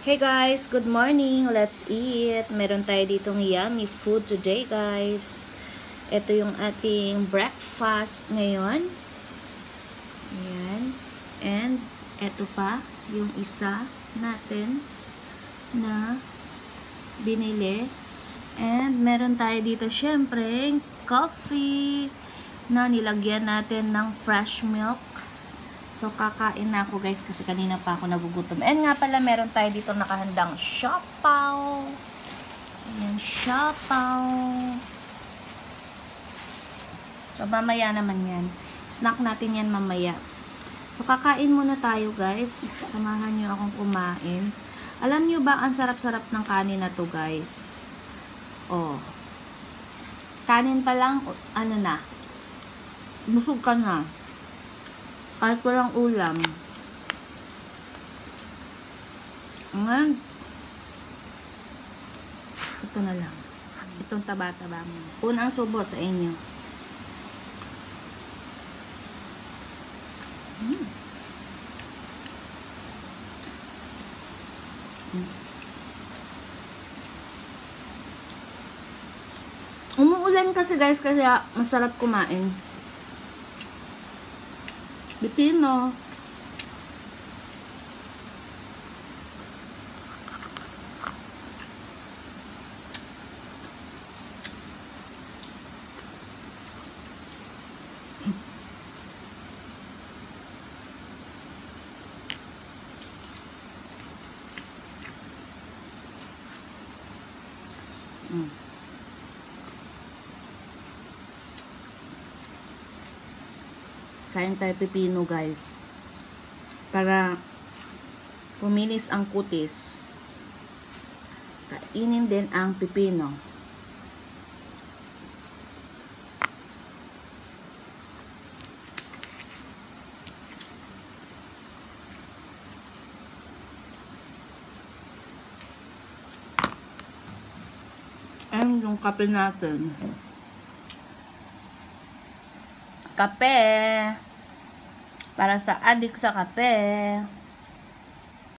Hey guys, good morning. Let's eat. Meron tayo ditong yummy food today, guys. Ito yung ating breakfast ngayon. Ayan. And ito pa yung isa natin na binili. And meron tayo dito syempre coffee na nilagyan natin ng fresh milk. So, kakain na ako guys kasi kanina pa ako nagugutom. And nga pala, meron tayo dito nakahandang siopaw. Ayan, siopaw. So, mamaya naman yan. Snack natin yan mamaya. So, kakain muna tayo guys. Samahan nyo akong kumain. Alam nyo ba, ang sarap-sarap ng kanin na to guys. Oh. Kanin pa lang, ano na. Busog ka na. Kahit walang ulam. Ngayon, ito na lang. Itong taba-taba mo. Unang subo sa inyo. Umuulan kasi guys, kaya masarap kumain. Pipino. Kain tayo pipino guys. Para kuminis ang kutis. Kainin din ang pipino. And yung kape natin. Kape. Para sa adik sa kape.